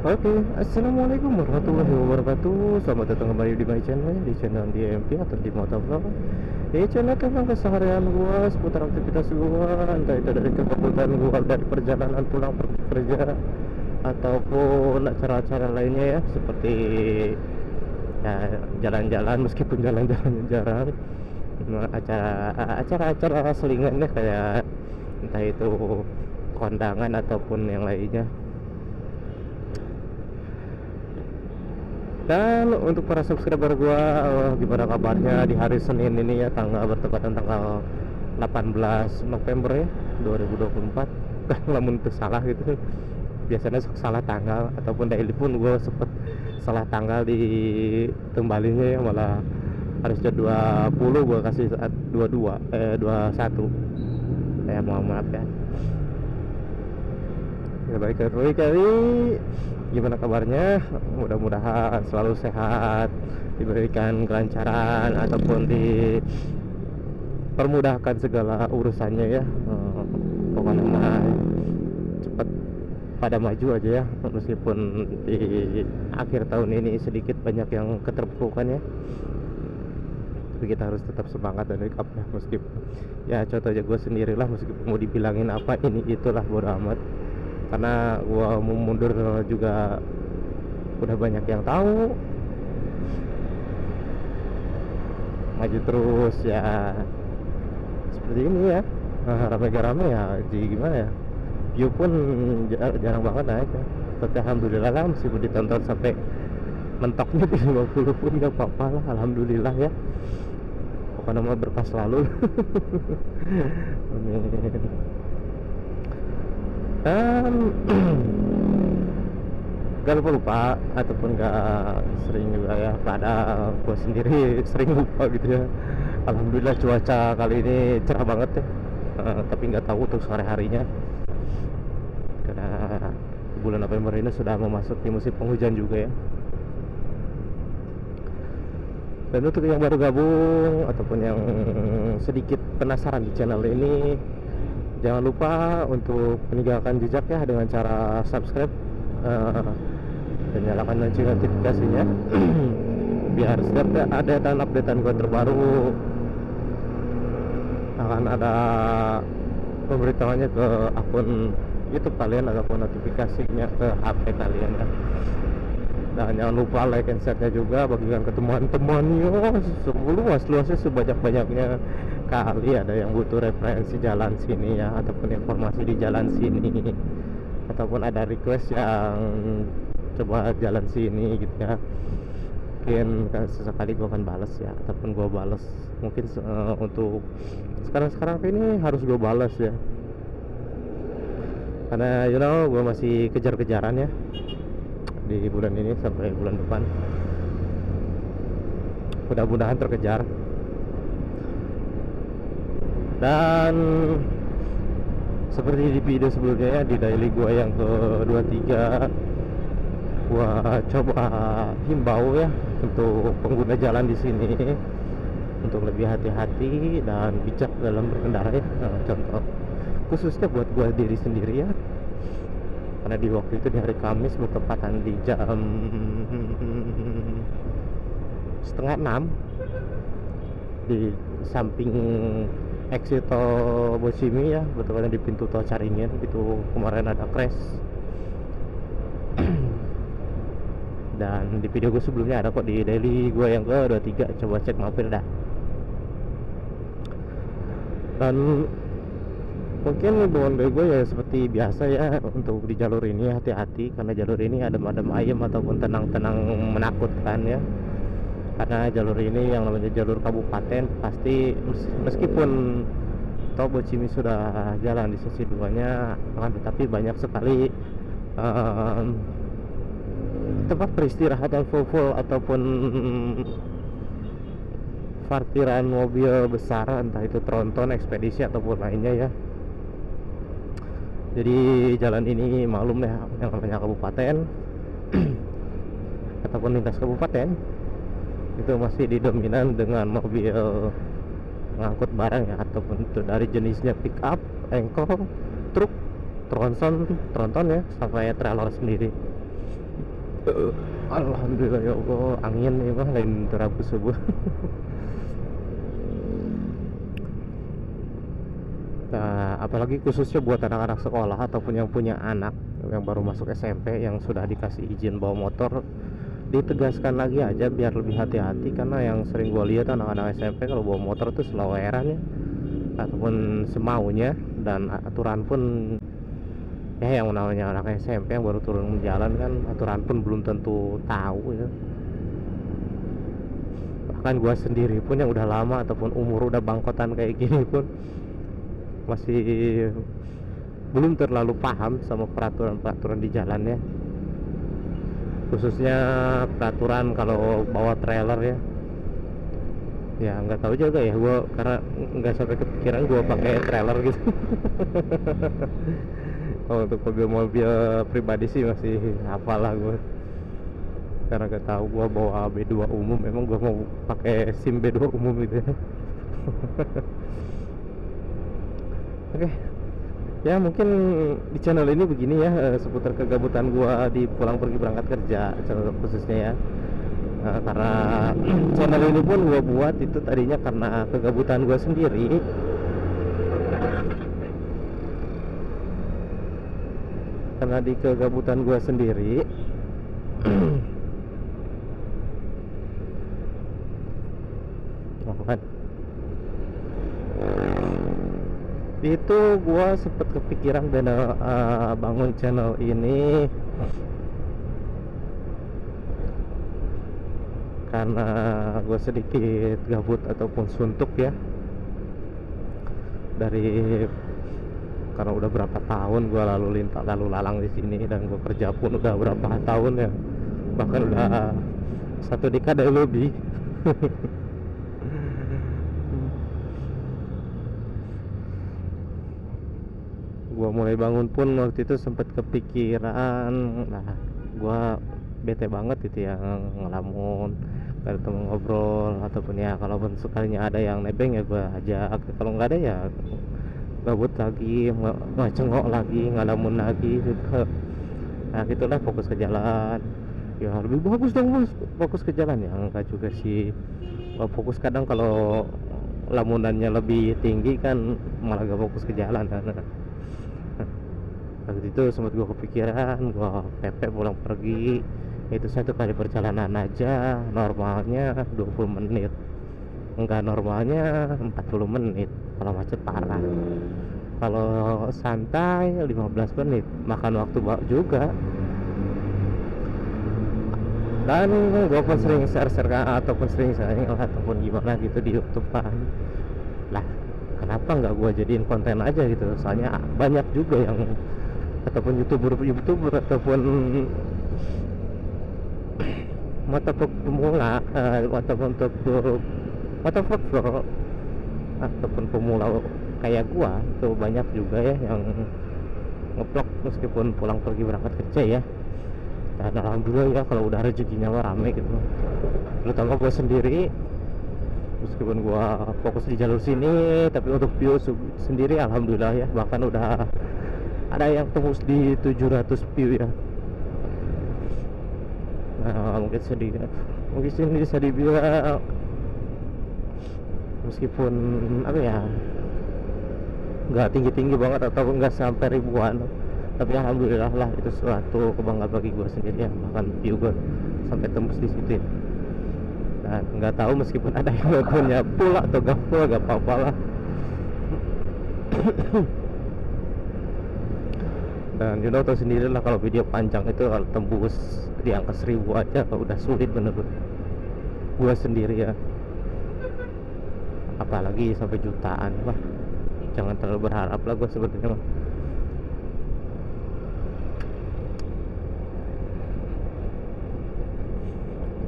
Oke, assalamualaikum warahmatullahi wabarakatuh. Selamat datang kembali di my channel, di channel DMP atau di Motovlog. Ini channel tentang keseharian gua, seputar aktivitas gua, entah itu dari kegiatan gua, dari perjalanan pulang pergi kerja, ataupun acara-acara lainnya ya, seperti ya jalan-jalan meskipun jalan-jalan jarang. Nah, acara-acara selingan ya, kayak entah itu kondangan ataupun yang lainnya. Dan untuk para subscriber gua, gimana kabarnya di hari Senin ini ya, tanggal bertepatan tanggal 18 November ya 2024. Namun itu salah gitu, biasanya salah tanggal, ataupun daily pun gue sempet salah tanggal di kembalinya ya, malah harusnya 20 gue kasih saat 21 ya, mohon maaf ya. Ya baik kali, gimana kabarnya? Mudah-mudahan selalu sehat, diberikan kelancaran ataupun dipermudahkan segala urusannya ya. Pokoknya mah cepat pada maju aja ya, meskipun di akhir tahun ini sedikit banyak yang keterpurukan ya, tapi kita harus tetap semangat dan wake up ya. Meskipun ya contoh aja gue sendirilah, meskipun mau dibilangin apa ini itulah bodo amat, karena gua mau mundur juga udah banyak yang tahu. Maju terus ya, seperti ini ya. Rame-rame ya, jadi gimana ya, view pun jarang banget naik ya. Tapi alhamdulillah lah, meskipun ditonton sampai mentoknya di 50 pun gak apa-apa lah, alhamdulillah ya. Pokoknya mah berkah selalu. Amin. Dan gak lupa ataupun gak sering juga ya, pada gue sendiri sering lupa gitu ya. Alhamdulillah cuaca kali ini cerah banget ya. Tapi nggak tahu untuk sore harinya, karena bulan November ini sudah memasuki musim penghujan juga ya. Dan untuk yang baru gabung ataupun yang sedikit penasaran di channel ini, jangan lupa untuk meninggalkan jejak ya, dengan cara subscribe dan nyalakan lonceng notifikasinya biar setiap ada updatean gue terbaru akan ada pemberitahuannya ke akun YouTube kalian ataupun notifikasinya ke HP kalian ya. Dan jangan lupa like and share-nya juga, bagikan ke teman-teman yo, luasnya sebanyak-banyaknya. Kali ada yang butuh referensi jalan sini ya, ataupun informasi di jalan sini, ataupun ada request yang coba jalan sini gitu ya, mungkin sesekali gue akan balas ya, ataupun gue balas mungkin untuk sekarang ini harus gue balas ya, karena gue masih kejar-kejaran ya di bulan ini sampai bulan depan. Mudah-mudahan terkejar. Dan seperti di video sebelumnya ya, di daily gua yang ke-23, gua coba himbau ya untuk pengguna jalan di sini untuk lebih hati-hati dan bijak dalam berkendara ya. Contoh khususnya buat gua diri sendiri ya, karena di waktu itu di hari Kamis bertepatan di jam 5:30 di samping exit tol Bocimi ya, bertepatan di pintu tol Caringin itu kemarin ada crash. Dan di video gue sebelumnya ada kok, di daily gue yang ke-23, coba cek mampir dah. Dan mungkin himbauan dari gue ya seperti biasa ya, untuk di jalur ini hati-hati, karena jalur ini adem-adem ayem ataupun tenang-tenang menakutkan ya. Karena jalur ini yang namanya jalur kabupaten, pasti meskipun tol Bocimi sudah jalan di sisi duanya, akan tetapi banyak sekali tempat peristirahatan full ataupun parkiran mobil besar, entah itu tronton, ekspedisi ataupun lainnya ya. Jadi jalan ini maklum ya, yang namanya kabupaten ataupun lintas kabupaten itu masih didominan dengan mobil mengangkut barang ya, ataupun itu dari jenisnya pick up, engkol, truk, tronton ya, sampai trailer sendiri. Alhamdulillah ya Allah, angin nih mah lain terapu subuh. Nah, apalagi khususnya buat anak-anak sekolah ataupun yang punya anak yang baru masuk SMP yang sudah dikasih izin bawa motor, ditegaskan lagi aja biar lebih hati-hati, karena yang sering gue lihat anak-anak SMP kalau bawa motor tuh selaweran ya, ataupun semaunya, dan aturan pun ya yang namanya anak SMP yang baru turun jalan kan aturan pun belum tentu tahu ya. Bahkan gue sendiri pun yang udah lama ataupun umur udah bangkotan kayak gini pun masih belum terlalu paham sama peraturan-peraturan di jalan ya, khususnya peraturan kalau bawa trailer ya. Ya nggak tahu juga ya gue, karena nggak sampai kepikiran gue pakai trailer gitu. Kalau untuk mobil-mobil pribadi sih masih hafal lah gue, karena gak tahu gue bawa B2 umum, emang gue mau pakai SIM B2 umum gitu ya. Oke, ya mungkin di channel ini begini ya, seputar kegabutan gua di pulang pergi berangkat kerja channel khususnya ya. Karena channel ini pun gua buat itu tadinya karena kegabutan gua sendiri. Karena di kegabutan gua sendiri oh, kan itu gua sempet kepikiran dan bangun channel ini karena gue sedikit gabut ataupun suntuk ya, dari karena udah berapa tahun gue lalu lalang di sini, dan gue kerja pun udah berapa tahun ya, bahkan udah 1 dekade lebih. Gua mulai bangun pun waktu itu sempat kepikiran, nah gua bete banget gitu ya ngelamun, gak ada temen ngobrol, ataupun ya kalaupun sekalinya ada yang nebeng ya gua ajak, kalau nggak ada ya gabut lagi, ngacengok lagi, ngelamun lagi gitu. Nah gitulah, fokus ke jalan ya, lebih bagus dong mas fokus ke jalan ya, enggak juga sih. Fokus kadang kalau lamunannya lebih tinggi kan malah gak fokus ke jalan kan. Waktu itu sempat gue kepikiran gue PP pulang pergi itu 1 kali perjalanan aja normalnya 20 menit, enggak normalnya 40 menit kalau macet parah. Kalau santai 15 menit, makan waktu juga. Dan gue pun sering share ataupun sering sharing ataupun gimana gitu di YouTube kan, lah kenapa nggak gue jadiin konten aja gitu, soalnya banyak juga yang ataupun youtuber ataupun motovlog pemula, motovlog pro ataupun pemula kayak gua tuh banyak juga ya yang ngevlog meskipun pulang pergi berangkat kerja ya. Dan alhamdulillah ya kalau udah rezekinya mah rame gitu, terutama gua sendiri meskipun gua fokus di jalur sini, tapi untuk view sendiri alhamdulillah ya, bahkan udah ada yang tembus di 700 view ya. Nah mungkin sini bisa dibilang meskipun apa ya, nggak tinggi-tinggi banget atau nggak sampai ribuan, tapi alhamdulillah lah itu suatu kebanggaan bagi gue sendiri ya, bahkan view gue sampai tembus di situ ya. Dan nggak tahu meskipun ada yang nontonnya full atau gak full, gak apa-apa lah. Dan tahu sendiri lah kalau video panjang itu kalau tembus di angka 1000 aja kalau udah sulit menurut gua sendiri ya, apalagi sampai jutaan. Wah jangan terlalu berharap lah gua sebenarnya mah.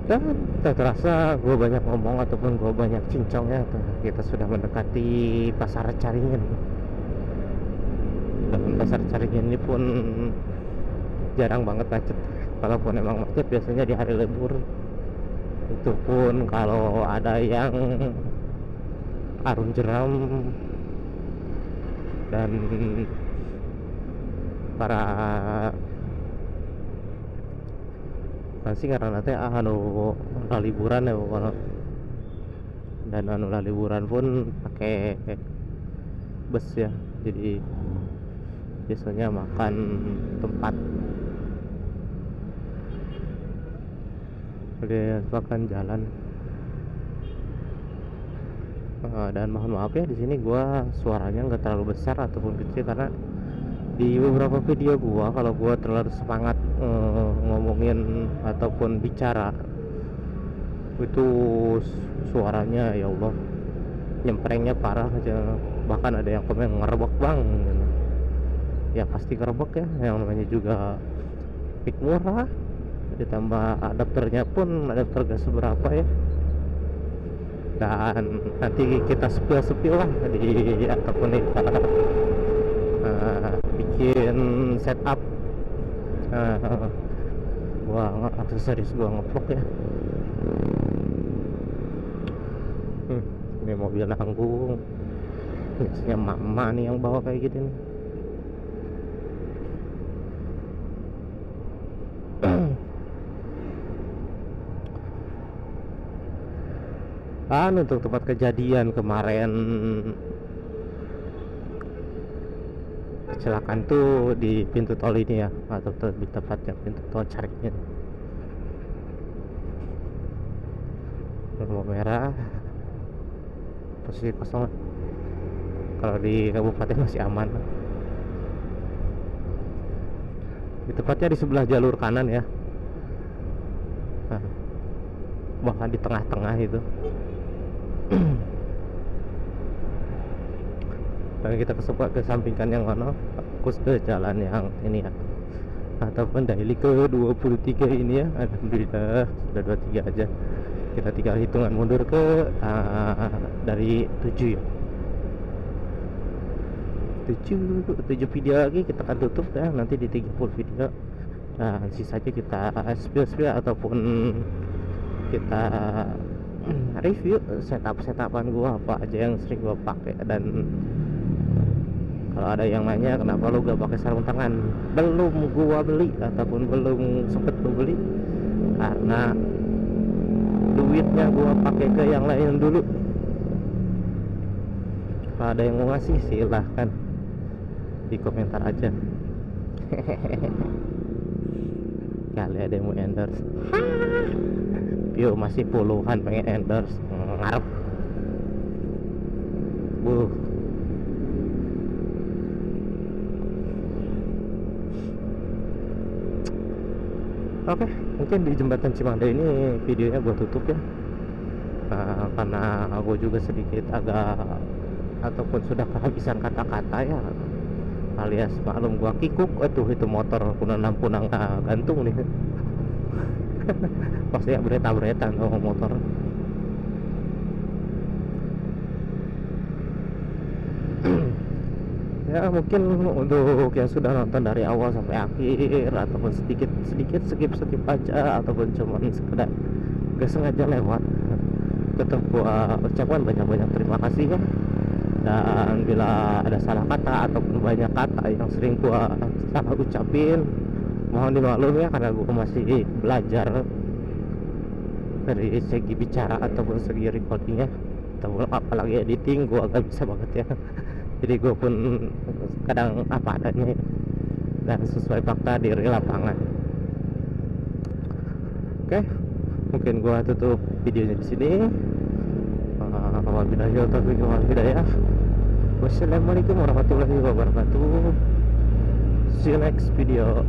Dan tak terasa gue banyak ngomong ataupun gue banyak cincong ya, kita sudah mendekati pasar Caringin. Dan pasar Caringin ini pun jarang banget macet, kalaupun emang macet biasanya di hari libur. Itu pun kalau ada yang arung jeram dan para sih karena teh liburan ya kalau, dan liburan pun pakai bus ya, jadi biasanya makan tempat, makan jalan. Dan mohon maaf ya, di sini gua suaranya nggak terlalu besar ataupun kecil, karena di beberapa video gua kalau gua terlalu semangat ngomongin ataupun bicara itu suaranya ya Allah nyemprengnya parah aja, bahkan ada yang komen ngerebek bang gitu. Ya pasti ngerebek ya, yang namanya juga mic murah, ditambah adapternya pun adapter gak seberapa ya, dan nanti kita sepil lah di ataupun kita bikin setup gua aksesoris gua ngevlog ya. Ini mobil nanggung, biasanya mama nih yang bawa kayak gitu nih. Untuk tempat kejadian kemarin kecelakaan tuh di pintu tol ini ya, atau lebih tepatnya pintu tol Caringin. Lampu merah, posisi kosong. Kalau di kabupaten masih aman. Di tepatnya di sebelah jalur kanan ya, bahkan di tengah-tengah itu. Dan kita kesampingkan yang mana, fokus ke jalan yang ini ya, ataupun daily ke 23 ini ya. Alhamdulillah sudah 23 aja, kita tinggal hitungan mundur ke dari 7 ya, 7 video lagi kita akan tutup ya, nanti di 30 video. Nah sisanya kita spill ataupun kita review setupan gua apa aja yang sering gua pakai. Dan kalau ada yang nanya kenapa lu gak pakai sarung tangan, belum gua beli ataupun belum sempet gua beli, karena duitnya gua pakai ke yang lain dulu. Kalau ada yang mau ngasih silahkan di komentar aja. Kali ada yang mau endorse, view masih puluhan pengen endorse, ngarep Oke, mungkin di jembatan Cimande ini videonya gue tutup ya, karena gue juga sedikit agak ataupun sudah kehabisan kata-kata ya, alias maklum gue kikuk. Itu motor punang gantung nih. Pasti ya bereta-bereta motor. Ya mungkin untuk yang sudah nonton dari awal sampai akhir, ataupun sedikit skip aja, ataupun cuma sekedar gak sengaja lewat, tetap gua ucapkan banyak terima kasih ya. Dan bila ada salah kata ataupun banyak kata yang sering gua salah ucapin, mohon dimaklum ya, karena gua masih belajar dari segi bicara ataupun segi recordingnya, ataupun apalagi editing gua agak bisa banget ya. Jadi gue pun kadang apa adanya dan sesuai fakta di lapangan. Oke, mungkin gue tutup videonya di sini. Wabillahi taufiq wal hidayah. Wassalamualaikum warahmatullahi wabarakatuh. See you next video.